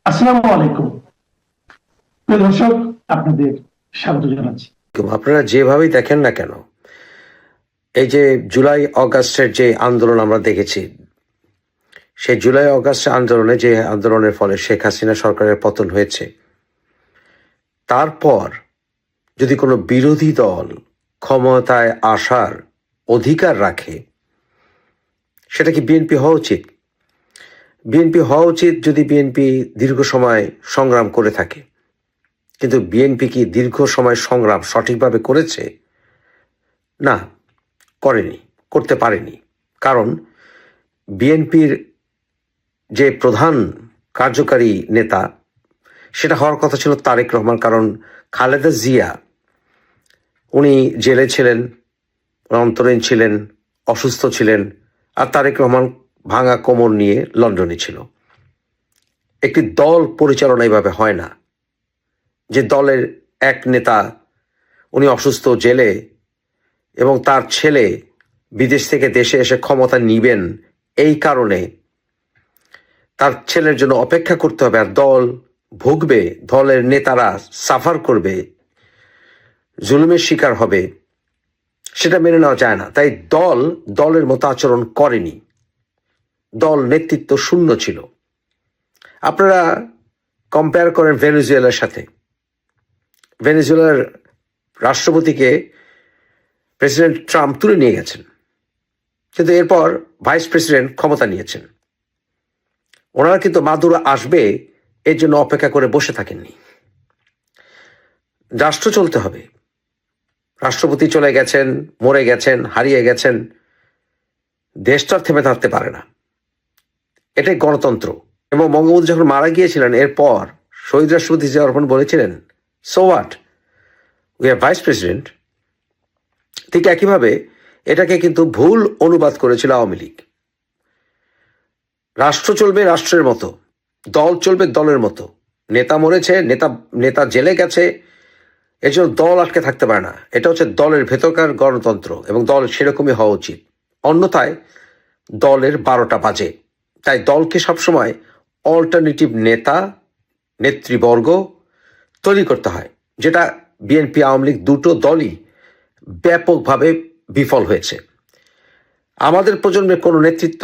আসসালামু আলাইকুম। প্রিয় দর্শক, আপনাদের স্বাগত জানাচ্ছি। আপনারা যেভাবেই দেখেন না কেন, এই যে জুলাই অগাস্টের যে আন্দোলন আমরা দেখেছি, সেই জুলাই অগাস্টের আন্দোলনে যে আন্দোলনের ফলে শেখ হাসিনা সরকারের পতন হয়েছে, তারপর যদি কোনো বিরোধী দল ক্ষমতায় আসার অধিকার রাখে, সেটা কি বিএনপি হওয়া উচিত? বিএনপি হওয়া উচিত যদি বিএনপি দীর্ঘ সময় সংগ্রাম করে থাকে। কিন্তু বিএনপি কি দীর্ঘ সময় সংগ্রাম সঠিকভাবে করেছে? না, করেনি, করতে পারেনি। কারণ বিএনপির যে প্রধান কার্যকারী নেতা, সেটা হওয়ার কথা ছিল তারেক রহমান। কারণ খালেদা জিয়া উনি জেলে ছিলেন, অন্তরীণ ছিলেন, অসুস্থ ছিলেন, আর তারেক রহমান ভাঙা কোমর নিয়ে লন্ডনে ছিল। একটি দল পরিচালনা এভাবে হয় না, যে দলের এক নেতা উনি অসুস্থ, জেলে, এবং তার ছেলে বিদেশ থেকে দেশে এসে ক্ষমতা নিবেন, এই কারণে তার ছেলের জন্য অপেক্ষা করতে হবে, আর দল ভুগবে, দলের নেতারা সাফার করবে, জুলুমের শিকার হবে, সেটা মেনে নেওয়া যায় না। তাই দলের মতো আচরণ করেনি, দল নেতৃত্ব শূন্য ছিল। আপনারা কম্পেয়ার করেন ভেনেজুয়েলার সাথে। ভেনেজুয়েলার রাষ্ট্রপতিকে প্রেসিডেন্ট ট্রাম্প তুলে নিয়ে গেছেন, কিন্তু এরপর ভাইস প্রেসিডেন্ট ক্ষমতা নিয়েছেন। ওনারা কিন্তু মাদুরো আসবে এর জন্য অপেক্ষা করে বসে থাকেননি। রাষ্ট্র চলতে হবে। রাষ্ট্রপতি চলে গেছেন, মরে গেছেন, হারিয়ে গেছেন, দেশটা থেমে থাকতে পারে না। এটাই গণতন্ত্র। এবং বঙ্গবন্ধু যখন মারা গিয়েছিলেন, এরপর শহীদ রাষ্ট্রপতি জিয়া রহমান বলেছিলেন, so what, we are vice president. ঠিক একইভাবে এটাকে কিন্তু ভুল অনুবাদ করেছিল আওয়ামী লীগ। রাষ্ট্র চলবে রাষ্ট্রের মতো, দল চলবে দলের মতো। নেতা মরেছে, নেতা জেলে গেছে, এর জন্য দল আটকে থাকতে পারে না। এটা হচ্ছে দলের ভেতরকার গণতন্ত্র, এবং দল সেরকমই হওয়া উচিত। অন্যথায় দলের 12টা বাজে। তাই দলকে সবসময় অল্টারনেটিভ নেতা, নেতৃবর্গ তৈরি করতে হয়, যেটা বিএনপি আওয়ামী লীগ দুটো দলই ব্যাপকভাবে বিফল হয়েছে। আমাদের প্রজন্মের কোনো নেতৃত্ব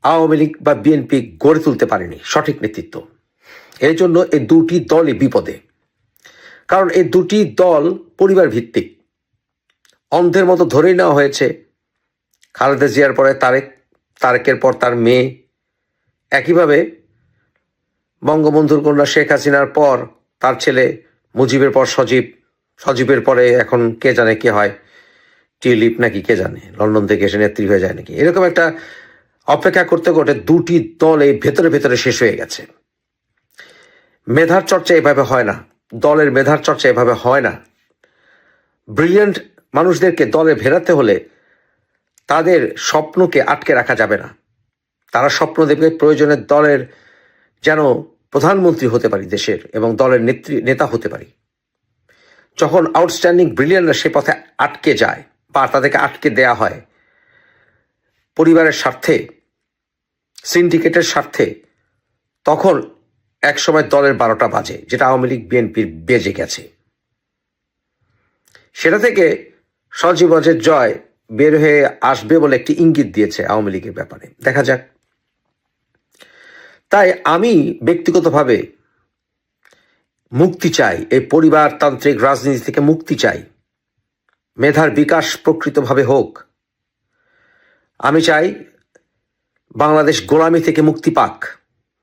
আওয়ামী লীগ বা বিএনপি গড়ে তুলতে পারেনি সঠিক নেতৃত্ব। এই জন্য এই দুটি দলই বিপদে। কারণ এই দুটি দল পরিবার ভিত্তিক, অন্ধের মতো ধরেই নেওয়া হয়েছে। খালেদা জিয়ার পরে তারেকের পর তার মেয়ে, একইভাবে বঙ্গবন্ধুর কন্যা শেখ হাসিনার পর তার ছেলে, মুজিবের পর সজীবের পরে এখন কে জানে কে হয়, টিউলিপ নাকি কে জানে, লন্ডন থেকে এসে নেত্রী হয়ে যায় নাকি। এরকম একটা অপেক্ষা করতে করতে দুটি দল এই ভেতরে ভেতরে শেষ হয়ে গেছে। মেধার চর্চা এভাবে হয় না, দলের মেধার চর্চা এভাবে হয় না। ব্রিলিয়ান্ট মানুষদেরকে দলে ফেরাতে হলে তাদের স্বপ্নকে আটকে রাখা যাবে না। তারা স্বপ্ন দেবে প্রয়োজনে দলের যেন প্রধানমন্ত্রী হতে পারি দেশের, এবং দলের নেতা হতে পারি। যখন আউটস্ট্যান্ডিং ব্রিলিয়ান্টরা সে পথে আটকে যায় বা তাদেরকে আটকে দেয়া হয় পরিবারের স্বার্থে, সিন্ডিকেটের স্বার্থে, তখন একসময় দলের 12টা বাজে, যেটা আওয়ামী লীগ বিএনপির বেজে গেছে। সেটা থেকে সজীবজের জয় বের হয়ে আসবে বলে একটি ইঙ্গিত দিয়েছে আওয়ামী লীগের ব্যাপারে। দেখা যাক। তাই আমি ব্যক্তিগতভাবে মুক্তি চাই, এই পরিবারতান্ত্রিক রাজনীতি থেকে মুক্তি চাই। মেধার বিকাশ প্রকৃতভাবে হোক। আমি চাই বাংলাদেশ গোলামি থেকে মুক্তি পাক,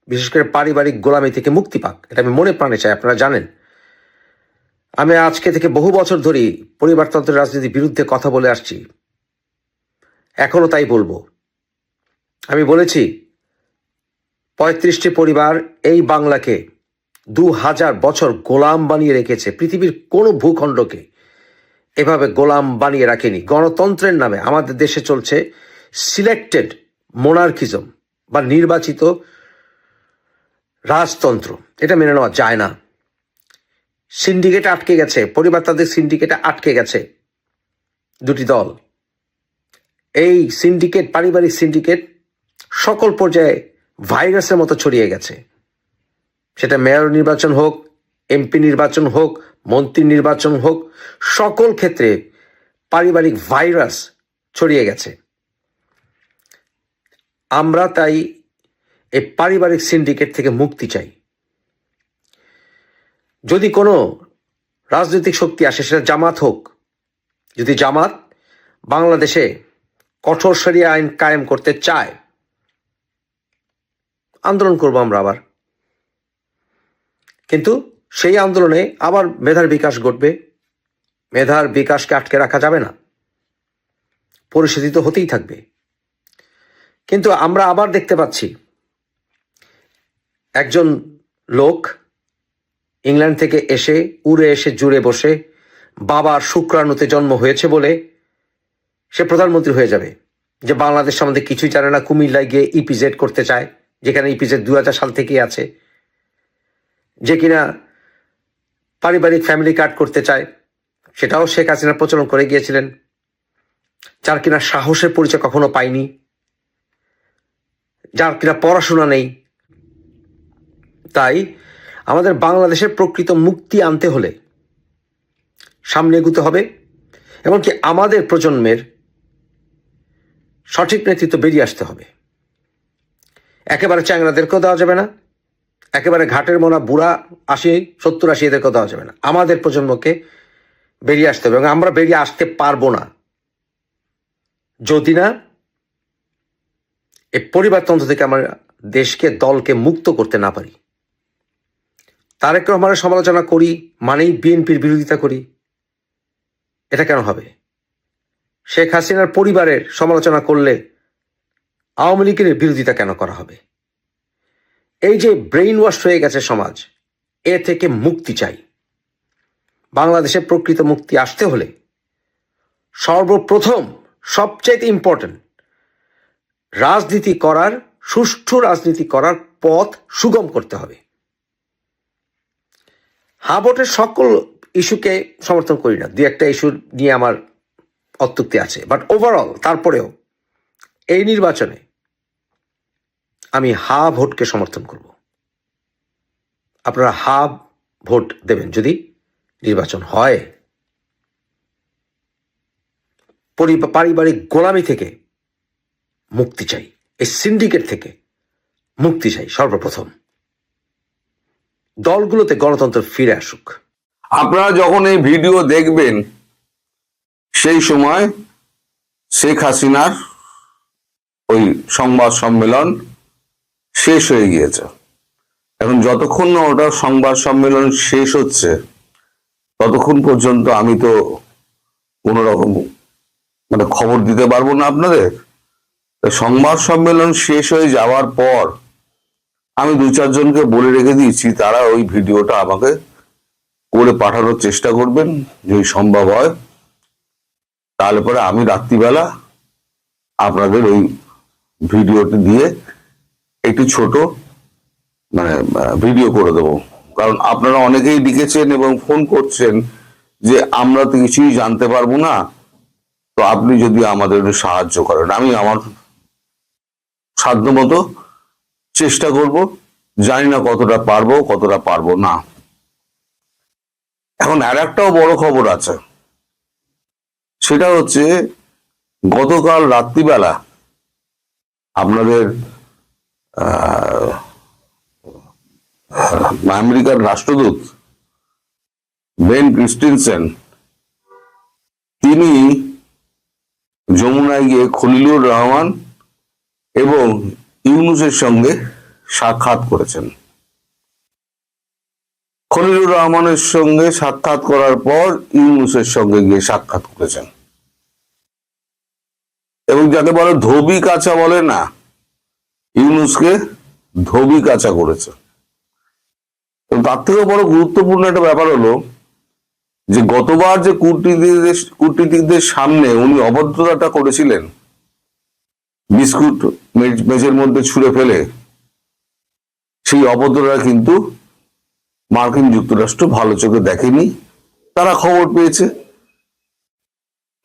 বিশেষ করে পারিবারিক গোলামি থেকে মুক্তি পাক। এটা আমি মনে প্রাণে চাই। আপনারা জানেন, আমি আজকে থেকে বহু বছর ধরেই পরিবারতন্ত্রের রাজনীতির বিরুদ্ধে কথা বলে আসছি, এখনো তাই বলবো। আমি বলেছি 35টি পরিবার এই বাংলাকে 2000 বছর গোলাম বানিয়ে রেখেছে। পৃথিবীর কোনো ভূখণ্ডকে এভাবে গোলাম বানিয়ে রাখেনি। গণতন্ত্রের নামে আমাদের দেশে চলছে সিলেক্টেড মোনার্কিজম বা নির্বাচিত রাজতন্ত্র। এটা মেনে নেওয়া যায় না। সিন্ডিকেটে আটকে গেছে, পরিবার তাদের সিন্ডিকেটে আটকে গেছে দুটি দল। এই সিন্ডিকেট, পারিবারিক সিন্ডিকেট সকল পর্যায়ে ভাইরাসের মতো ছড়িয়ে গেছে। সেটা মেয়র নির্বাচন হোক, এমপি নির্বাচন হোক, মন্ত্রী নির্বাচন হোক, সকল ক্ষেত্রে পারিবারিক ভাইরাস ছড়িয়ে গেছে। আমরা তাই এই পারিবারিক সিন্ডিকেট থেকে মুক্তি চাই। যদি কোনো রাজনৈতিক শক্তি আসে, সেটা জামাত হোক, যদি জামাত বাংলাদেশে কঠোর শরিয়া আইন কায়েম করতে চায়, আন্দোলন করব আমরা আবার। কিন্তু সেই আন্দোলনে আবার মেধার বিকাশ ঘটবে। মেধার বিকাশকে আটকে রাখা যাবে না, পরিস্থিতি তো হতেই থাকবে। কিন্তু আমরা আবার দেখতে পাচ্ছি একজন লোক ইংল্যান্ড থেকে এসে উড়ে এসে জুড়ে বসে বাবার শুক্রাণুতে জন্ম হয়েছে বলে সে প্রধানমন্ত্রী হয়ে যাবে, যে বাংলাদেশ সম্বন্ধে কিছুই জানে না, কুমিল্লায় গিয়ে ইপিজেড করতে চায়, যেখানে ইপিজেড 2000 সাল থেকেই আছে, যে কিনা পারিবারিক ফ্যামিলি কার্ড করতে চায়, সেটাও শেখ হাসিনা প্রচলন করে গিয়েছিলেন, যার কিনা সাহসের পরিচয় কখনো পায়নি, যার কিনা পড়াশোনা নেই। তাই আমাদের বাংলাদেশের প্রকৃত মুক্তি আনতে হলে সামনে এগুতে হবে, এমনকি আমাদের প্রজন্মের সঠিক নেতৃত্ব বেরিয়ে আসতে হবে। একেবারে চ্যাংরাদেরকেও দেওয়া যাবে না, একেবারে ঘাটের মোনা বুড়া 80-70-80 এদেরকেও দেওয়া যাবে না। আমাদের প্রজন্মকে বেরিয়ে আসতে হবে, এবং আমরা বেরিয়ে আসতে পারবো না যদি না এই পরিবারতন্ত্র থেকে আমরা দেশকে, দলকে মুক্ত করতে না পারি। তারেক রহমানের সমালোচনা করি মানেই বিএনপির বিরোধিতা করি, এটা কেন হবে? শেখ হাসিনার পরিবারের সমালোচনা করলে আওয়ামী লীগের বিরোধিতা কেন করা হবে? এই যে ব্রেইন ওয়াশ হয়ে গেছে সমাজ, এ থেকে মুক্তি চাই। বাংলাদেশে প্রকৃত মুক্তি আসতে হলে সর্বপ্রথম, সবচেয়ে ইম্পর্টেন্ট, রাজনীতি করার, সুষ্ঠু রাজনীতি করার পথ সুগম করতে হবে। হাবটের সকল ইস্যুকে সমর্থন করি না, দুই একটা ইস্যু নিয়ে আমার অত্যুক্তি আছে, বাট ওভারঅল তারপরেও এই নির্বাচনে আমি হা ভোটকে সমর্থন করব। আপনারা হা ভোট দেবেন যদি নির্বাচন হয়। পারিবারিক গোলামি থেকে মুক্তি চাই, এই সিন্ডিকেট থেকে মুক্তি চাই। সর্বপ্রথম দলগুলোতে গণতন্ত্র ফিরে আসুক। আপনারা যখন এই ভিডিও দেখবেন, সেই সময় শেখ হাসিনার ওই সংবাদ সম্মেলন শেষ হয়ে গিয়েছে। এখন যতক্ষণ না ওটা সংবাদ সম্মেলন শেষ হচ্ছে, ততক্ষণ পর্যন্ত আমি তো কোনো রকম খবর দিতে পারবো না আপনাদের। সংবাদ সম্মেলন শেষ হয়ে যাওয়ার পর আমি 2-4 জনকে বলে রেখে দিয়েছি, তারা ওই ভিডিওটা আমাকে করে পাঠানোর চেষ্টা করবেন যদি সম্ভব হয়। তাহলে পরে আমি রাত্রিবেলা আপনাদের ওই ভিডিওটি দিয়ে একটি ছোট ভিডিও করে দেবো। কারণ আপনারা অনেকেই লিখেছেন এবং ফোন করছেন যে আমরা তো কিছুই জানতে পারবো না, তো আপনি যদি আমাদের সাহায্য করেন। আমি আমার সাধ্যমতো চেষ্টা করব, জানি না কতটা পারবো কতটা পারবো না। এখন আর একটাও বড় খবর আছে, সেটা হচ্ছে গতকাল রাত্রিবেলা আপনাদের আমেরিকার রাষ্ট্রদূত বেন ক্রিস্টেনসেন, তিনি যমুনায় গিয়ে খলিলুর রহমান এবং ইউনূসের সঙ্গে সাক্ষাৎ করেছেন। খলিলুর রহমানের সঙ্গে সাক্ষাৎ করার পর ইউনূসের সঙ্গে গিয়ে সাক্ষাৎ করেছেন, এবং যাকে বলে ধোবি কাঁচা বলে না, ইউনূসকে ধোবি কাঁচা করেছে। তার থেকে বড় গুরুত্বপূর্ণ একটা ব্যাপার হলো যে গতবার যে কূটনীতিকদের সামনে উনি অভদ্রতাটা করেছিলেন, বিস্কুট মেঝের মধ্যে ছুঁড়ে ফেলে, সেই অভদ্রতা কিন্তু মার্কিন যুক্তরাষ্ট্র ভালো চোখে দেখেনি। তারা খবর পেয়েছে,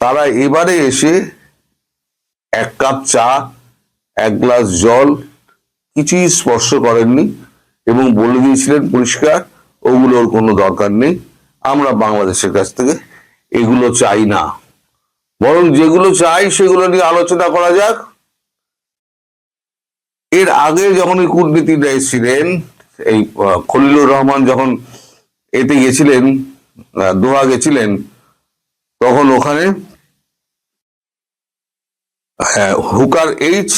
তারা এবারে এসে 1 কাপ চা, 1 গ্লাস জল কিছুই স্পর্শ করেননি এবং বলে দিয়েছিলেন পরিষ্কার ওগুলোর কোনো দরকার নেই, আমরা বাংলাদেশের কাছ থেকে এগুলো চাই না, বরং যেগুলো চাই সেগুলো নিয়ে আলোচনা করা যাক। এর আগে যখন এই কূটনীতিকরা এসেছিলেন, এই খলিলুর রহমান যখন এতে গেছিলেন, দোহা গেছিলেন, তখন ওখানে হুকার এইচ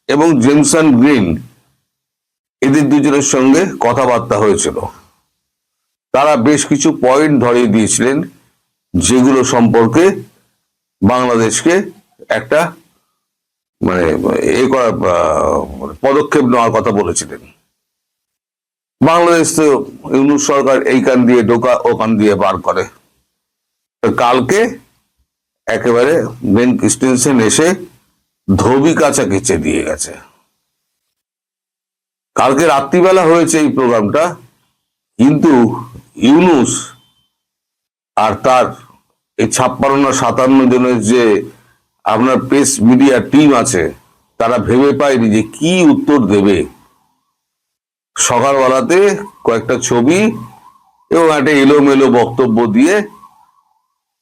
এবং জেমসন গ্রিন এদের দুজনের সঙ্গে কথাবার্তা হয়েছিল। তারা বেশ কিছু পয়েন্ট ধরিয়ে দিয়েছিলেন যেগুলো সম্পর্কে বাংলাদেশকে একটা মানে এ করার পদক্ষেপ নেওয়ার কথা বলেছিলেন। বাংলাদেশ তো ইউনূস সরকার এই কান দিয়ে ঢোকা ও কান দিয়ে বার করে। কালকে একেবারে বেন ক্রিস্টেনসেন এসে ধোবি কাঁচা কেচে দিয়ে গেছে। কালকে রাত্রিবেলা হয়েছে এই প্রোগ্রামটা, কিন্তু ইউনূস আর তার এই 56 না 57 জনের যে আপনার প্রেস মিডিয়া টিম আছে, তারা ভেবে পায়নি যে কি উত্তর দেবে। সকালবেলাতে কয়েকটা ছবি এবং একটা এলোমেলো বক্তব্য দিয়ে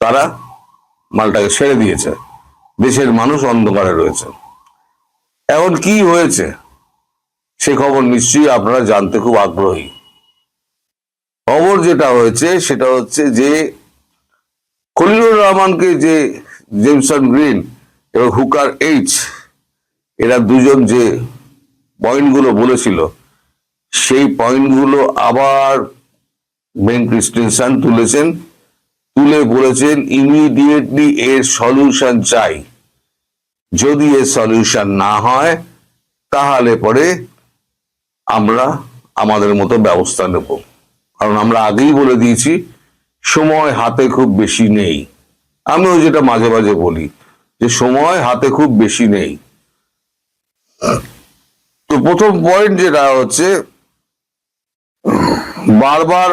তারা মালটাকে ছেড়ে দিয়েছে। দেশের মানুষ অন্ধকারে রয়েছে। এখন কি হয়েছে সে খবর নিশ্চয়ই আপনারা জানতে খুব আগ্রহী। খবর যেটা হয়েছে সেটা হচ্ছে যে খলিলুর রহমানকে যে জেমসন গ্রিন এবং হুকার এইচ এরা দুজন যে পয়েন্টগুলো বলেছিল, সেই পয়েন্টগুলো আবার বেন ক্রিস্টেনসন তুলেছেন, তুলে বলেছেন ইমিডিয়েটলি এর সলিউশন চাই। যদি এর সলিউশন না হয় তাহলে পরে আমরা আমাদের মতো ব্যবস্থা নেব। কারণ আমরা আগেই বলে দিয়েছি সময় হাতে খুব বেশি নেই। আমিও যেটা মাঝে মাঝে বলি যে সময় হাতে খুব বেশি নেই। তো প্রথম পয়েন্ট যেটা হচ্ছে, বারবার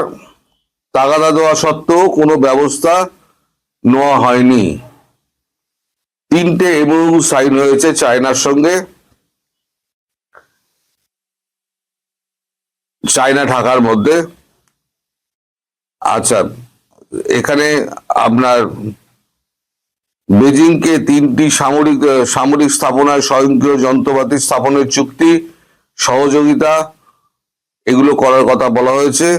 তাগাদা দেওয়া সত্ত্বেও কোনো ব্যবস্থা নেওয়া হয়নি। 3টে এমওইউ সাইন হয়েছে চায়নার সঙ্গে, চায়না ঢাকার মধ্যে। আচ্ছা, এখানে আপনার বেজিংকে 3টি সামরিক স্থাপনায় স্বয়ংক্রিয় যন্ত্রপাতি স্থাপনের চুক্তি, সহযোগিতা এগুলো করার কথা বলা হয়েছে,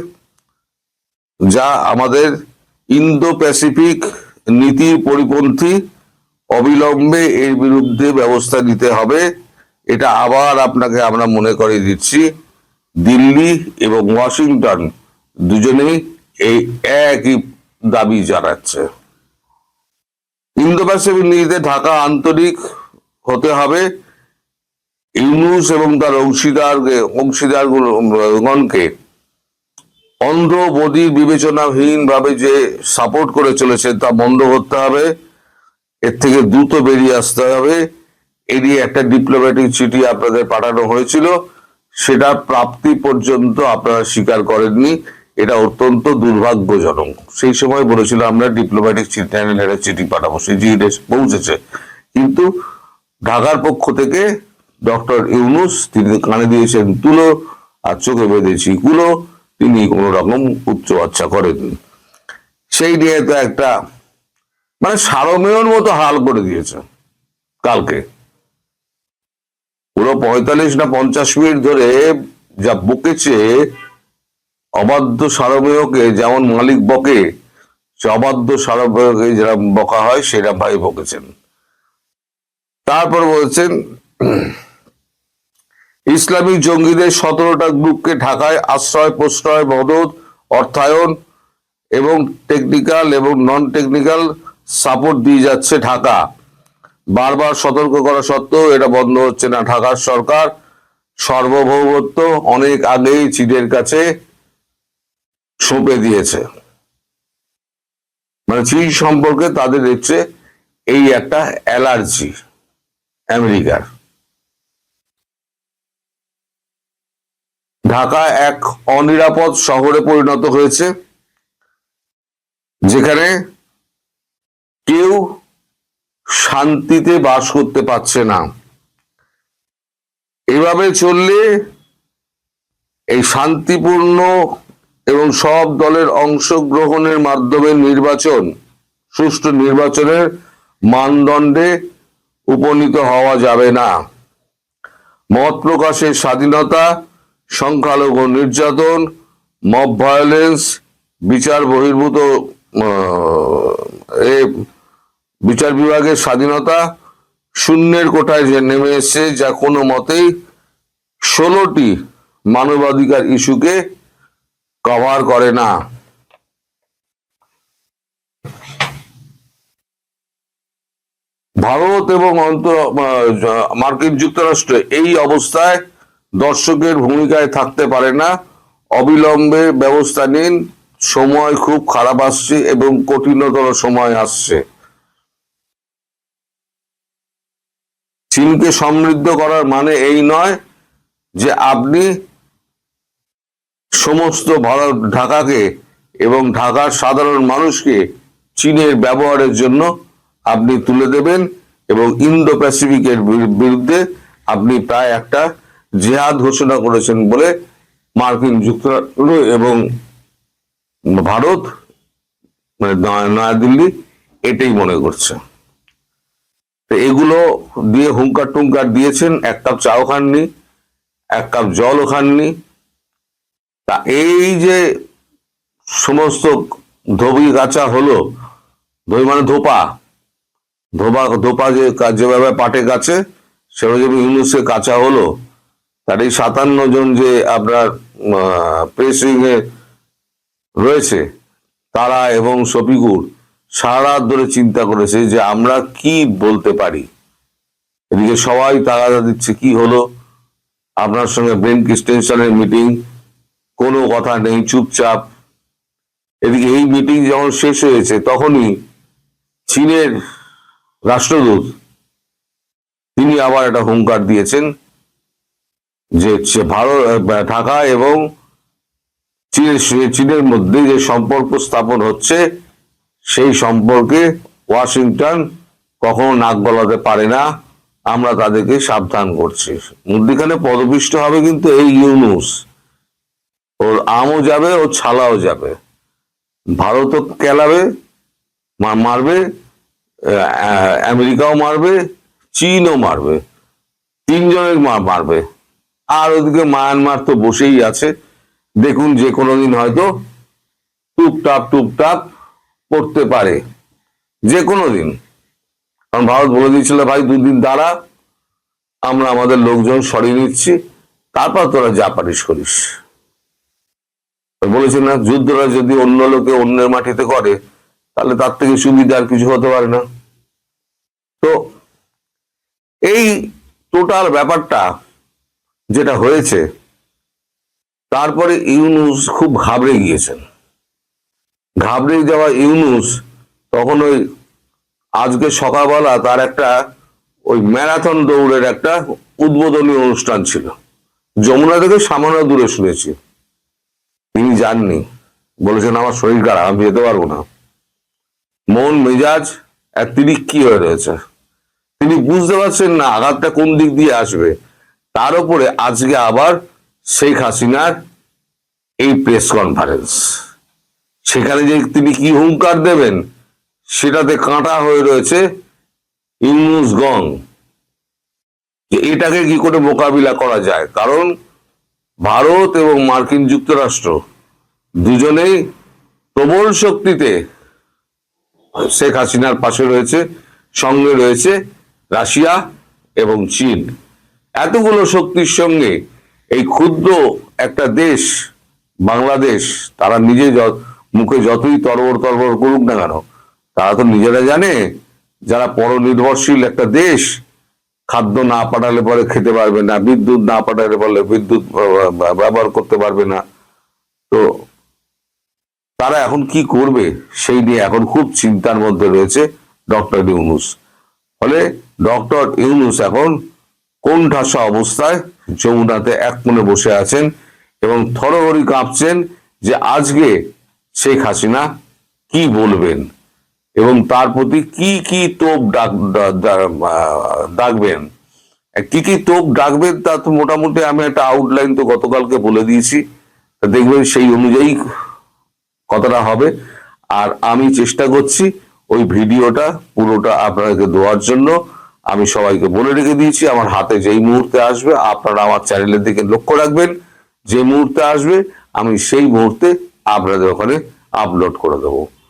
যা আমাদের ইন্দো প্যাসিফিক নীতির পরিপন্থী। অবিলম্বে এর বিরুদ্ধে ব্যবস্থা নিতে হবে। এটা আবার আপনাকে আমরা মনে করিয়ে দিচ্ছি, দিল্লি এবং ওয়াশিংটন দুজনেই এই একই দাবি জানাচ্ছে। ইন্দো প্যাসিফিক নীতিতে ঢাকা আন্তরিক হতে হবে। ইউনূস এবং তার অংশীদারগণকে অন্ধ্র বদির বিবেচনাহীন ভাবে যে সাপোর্ট করে চলেছে তা বন্ধ করতে হবে। এর থেকে দ্রুত বেরিয়ে আসতে হবে। এড়িয়ে একটা ডিপ্লোম্যাটিক চিঠি আপনাদের পাঠানো হয়েছিল, সেটা প্রাপ্তি পর্যন্ত আপনারা স্বীকার করেননি। এটা অত্যন্ত দুর্ভাগ্যজনক। সেই সময় বলেছিল আমরা ডিপ্লোম্যাটিক চিঠি পাঠাবো, সেই চিঠিটা পৌঁছেছে, কিন্তু ঢাকার পক্ষ থেকে ডক্টর ইউনূস তিনি কানে দিয়েছেন তুলো আর চোখে বেঁধেছি কুলো, তিনি কোন রকম উচ্চ বাচ্চা করেননি। সেই নিয়ে তো একটা মানে সারমেয়র মতো হাল করে দিয়েছে কালকে। পুরো 45 না 50 মিনিট ধরে যা বকেছে, অবাধ্য সারমেয়কে যেমন মালিক বকে, সে অবাধ্য সারমেয়কে যেরকম বকা হয় সেরকম ভাই বকেছেন। তারপর বলছেন ইসলামিক জঙ্গিদের 17টা গ্রুপকে ঢাকায় আশ্রয় প্রশ্রয় মদত অর্থায়ন এবং টেকনিক্যাল এবং নন টেকনিক্যাল সাপোর্ট দিয়ে যাচ্ছে ঢাকা। বারবার সতর্ক করা সত্ত্বেও এটা বন্ধ হচ্ছে না। ঢাকার সরকার সার্বভৌমত্ব অনেক আগেই চীনের কাছে সঁপে দিয়েছে। মানে চীন সম্পর্কে তাদের হচ্ছে এই একটা অ্যালার্জি আমেরিকার। ঢাকা এক অনিরাপদ শহরে পরিণত হয়েছে, যেখানে কেউ শান্তিতে বাস করতে পারছে না। এভাবে চললে এই শান্তিপূর্ণ এবং সব দলের অংশগ্রহণের মাধ্যমে সুষ্ঠু নির্বাচনের মানদণ্ডে উপনীত হওয়া যাবে না। মত প্রকাশের স্বাধীনতা, সংখ্যালঘু নির্যাতন, মব ভায়োলেন্স, বিচার বহির্ভূত বিচার বিভাগের স্বাধীনতা শূন্যের কোঠায় যে নেমে এসেছে, যা কোনো মতেই 16টি মানবাধিকার ইস্যুকে কভার করে না। ভারত এবং মার্কিন যুক্তরাষ্ট্র এই অবস্থায় দর্শকের ভূমিকায় থাকতে পারে না। অবিলম্বে ব্যবস্থা নিন, সময় খুব খারাপ আসছে এবং কঠিনতর সময় আসছে। চীনকে সমৃদ্ধ করার মানে এই নয় যে আপনি সমস্ত ঢাকাকে এবং ঢাকার সাধারণ মানুষকে চীনের ব্যবহারের জন্য আপনি তুলে দেবেন এবং ইন্দো প্যাসিফিকের বিরুদ্ধে আপনি প্রায় একটা জেহাদ ঘোষণা করেছেন বলে মার্কিন যুক্তরাষ্ট্র এবং ভারত, মানে নয়াদিল্লি, এটাই মনে করছে। এগুলো দিয়ে হুঙ্কার টুঙ্কার দিয়েছেন, এক কাপ চাও খাননি, এক কাপ জলও খাননি। তা এই যে সমস্ত ধোবি গাছা হলো, ধোবি মানে ধোপা যেভাবে পাটে গাছে সেভাবে ইউনুসে কাঁচা হলো, তার এই 57 জন যে আপনার প্রেস উইং এ রয়েছে তারা এবং শফিকুর সারা রাত ধরে চিন্তা করেছে যে আমরা কি বলতে পারি। এদিকে সবাই তাগাদা দিচ্ছে কি হলো, আপনার সঙ্গে ব্রেন এক্সটেনশনের মিটিং, কোনো কথা নেই, চুপচাপ। এদিকে এই মিটিং যখন শেষ হয়েছে তখনই চীনের রাষ্ট্রদূত তিনি আবার একটা হুঙ্কার দিয়েছেন যে ঢাকা এবং চীনের মধ্যে যে সম্পর্ক স্থাপন হচ্ছে সেই সম্পর্কে ওয়াশিংটন কখনো নাক গলাতে পারে না, আমরা তাদেরকে সাবধান করছি। মধ্যখানে পদপিষ্ট হবে কিন্তু এই ইউনুস, ওর আমও যাবে, ওর ছালাও যাবে। ভারতও কেলাবে, মারবে, আমেরিকাও মারবে, চীনও মারবে, তিনজনের মারবে। আর ওদিকে মায়ানমার তো বসেই আছে, দেখুন যে কোনো দিন হয়তো টুপটাপ পড়তে পারে, যে কোনো দিন। কারণ ভারত বলে দিয়েছিল ভাই 2 দিন দাঁড়া, আমরা আমাদের লোকজন সরিয়ে নিচ্ছি, তারপর তোরা যা পারিস করিস। বলেছে না, যুদ্ধরা যদি অন্য লোকে অন্যের মাটিতে করে তাহলে তার থেকে সুবিধা আর কিছু হতে পারে না। তো এই টোটাল ব্যাপারটা যেটা হয়েছে, তারপরে ইউনুস খুব ঘাবড়ে গিয়েছেন। ঘাবড়ে যাওয়া ইউনুস তখন ওই আজকে সকালবেলা তার একটা ওই ম্যারাথন দৌড়ের একটা উদ্বোধনী অনুষ্ঠান ছিল, যমুনা থেকে সামান্য দূরে শুনেছি। তিনি যাননি, বলেছেন আমার শরীর খারাপ, আমি যেতে পারবো না। মন মেজাজ তিনি কি হয়ে রয়েছে, তিনি বুঝতে পারছেন না আঘাতটা কোন দিক দিয়ে আসবে। তার উপরে আজকে আবার শেখ হাসিনার এই প্রেস কনফারেন্স, সেখানে যে তিনি কি হুঙ্কার দেবেন সেটাতে কাঁটা হয়ে রয়েছে ইউনুস গং, যে এটাকে কি করে মোকাবিলা করা যায়। কারণ ভারত এবং মার্কিন যুক্তরাষ্ট্র দুজনেই প্রবল শক্তিতে শেখ হাসিনার পাশে রয়েছে, সঙ্গে রয়েছে রাশিয়া এবং চীন। এতগুলো শক্তির সঙ্গে এই ক্ষুদ্র একটা দেশ বাংলাদেশ, তারা নিজে মুখে যতই তরবর করুক না কেন, তারা তো নিজেরা জানে যারা পরনির্ভরশীল একটা দেশ, খাদ্য না পাঠালে পরে খেতে পারবে না, বিদ্যুৎ না পাঠালে পরে বিদ্যুৎ ব্যবহার করতে পারবে না। তো তারা এখন কি করবে সেই নিয়ে এখন খুব চিন্তার মধ্যে রয়েছে ডক্টর ইউনুস। ফলে ডক্টর ইউনুস এখন কোণঠাসা অবস্থায় যমুনাতে এক কোণে বসে আছেন এবং থরহরি কাঁপছেন যে আজকে শেখ হাসিনা কি বলবেন এবং তার প্রতি কি কি তোপ দাগবেন। কি কি তোপ ডাকবেন তা তো মোটামুটি আমি একটা আউটলাইন তো গতকালকে বলে দিয়েছি, তা দেখবেন সেই অনুযায়ী কথাটা হবে। আর আমি চেষ্টা করছি ওই ভিডিওটা পুরোটা আপনাদেরকে দেওয়ার জন্য। আমি সবাইকে বলে রেখে দিয়েছি, আমার হাতে যেই মুহূর্তে আসবে আপনারা আমার চ্যানেলের দিকে লক্ষ্য রাখবেন, যে মুহূর্তে আসবে আমি সেই মুহূর্তে আপনাদের ওখানে আপলোড করে দেবো।